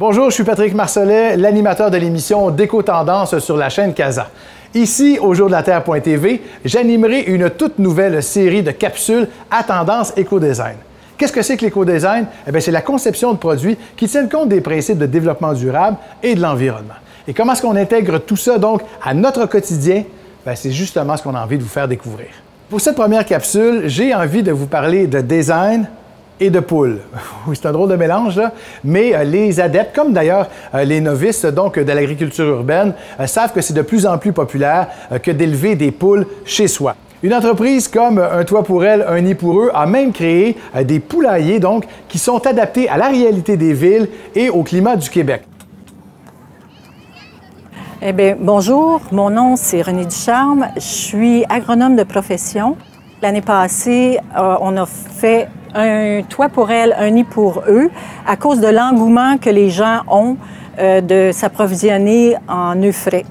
Bonjour, je suis Patrick Marcelet, l'animateur de l'émission Déco-Tendance sur la chaîne Casa. Ici, au Jour de la Terre.tv, j'animerai une toute nouvelle série de capsules à tendance éco-design. Qu'est-ce que c'est que l'éco-design? C'est la conception de produits qui tiennent compte des principes de développement durable et de l'environnement. Et comment est-ce qu'on intègre tout ça donc à notre quotidien? C'est justement ce qu'on a envie de vous faire découvrir. Pour cette première capsule, j'ai envie de vous parler de design et de poules. Oui, c'est un drôle de mélange, là, mais les adeptes, comme d'ailleurs les novices donc, de l'agriculture urbaine, savent que c'est de plus en plus populaire que d'élever des poules chez soi. Une entreprise comme Un toit pour elles, un nid pour eux a même créé des poulaillers donc, qui sont adaptés à la réalité des villes et au climat du Québec. Eh bien, bonjour, mon nom c'est Renée Ducharme, je suis agronome de profession. L'année passée, on a fait un toit pour elles, un nid pour eux, à cause de l'engouement que les gens ont de s'approvisionner en œufs frais.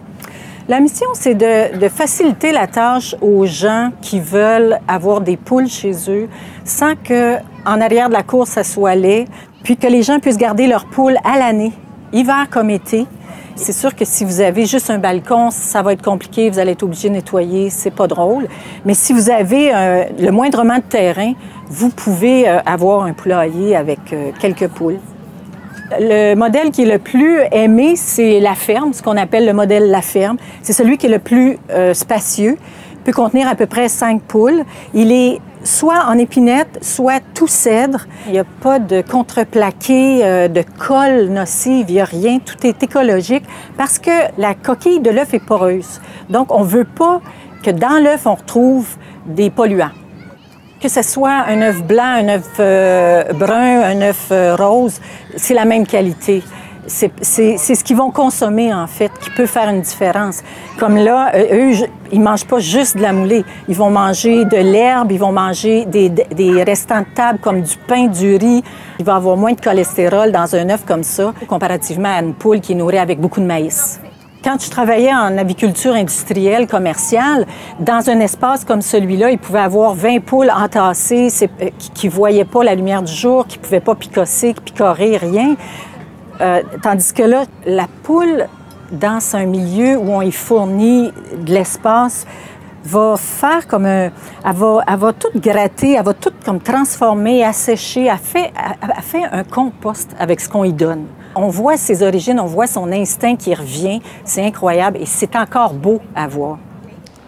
La mission, c'est de faciliter la tâche aux gens qui veulent avoir des poules chez eux sans qu'en arrière de la cour, ça soit laid, puis que les gens puissent garder leurs poules à l'année, hiver comme été. C'est sûr que si vous avez juste un balcon, ça va être compliqué, vous allez être obligé de nettoyer, c'est pas drôle. Mais si vous avez le moindrement de terrain, vous pouvez avoir un poulailler avec quelques poules. Le modèle qui est le plus aimé, c'est la ferme, ce qu'on appelle le modèle La Ferme. C'est celui qui est le plus spacieux, peut contenir à peu près 5 poules. Il est soit en épinette, soit tout cèdre. Il n'y a pas de contreplaqué, de colle nocive, il n'y a rien. Tout est écologique parce que la coquille de l'œuf est poreuse. Donc, on ne veut pas que dans l'œuf, on retrouve des polluants. Que ce soit un œuf blanc, un œuf brun, un œuf rose, c'est la même qualité. C'est ce qu'ils vont consommer, en fait, qui peut faire une différence. Comme là, eux, ils ne mangent pas juste de la moulée. Ils vont manger de l'herbe, ils vont manger des restants de table comme du pain, du riz. Il va y avoir moins de cholestérol dans un œuf comme ça, comparativement à une poule qui est nourrie avec beaucoup de maïs. Quand je travaillais en aviculture industrielle, commerciale, dans un espace comme celui-là, il pouvait avoir 20 poules entassées qui ne voyaient pas la lumière du jour, qui ne pouvaient pas picosser, picorer, rien. Tandis que là, la poule, dans un milieu où on y fournit de l'espace, va faire comme elle va tout gratter, elle va tout comme transformer, assécher, elle fait un compost avec ce qu'on y donne. On voit ses origines, on voit son instinct qui revient, c'est incroyable et c'est encore beau à voir.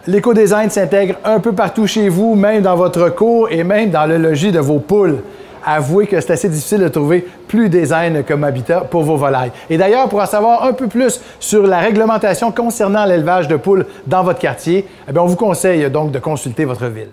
L'éco-design s'intègre un peu partout chez vous, même dans votre cour et même dans le logis de vos poules. Avouez que c'est assez difficile de trouver plus design comme habitat pour vos volailles. Et d'ailleurs, pour en savoir un peu plus sur la réglementation concernant l'élevage de poules dans votre quartier, on vous conseille donc de consulter votre ville.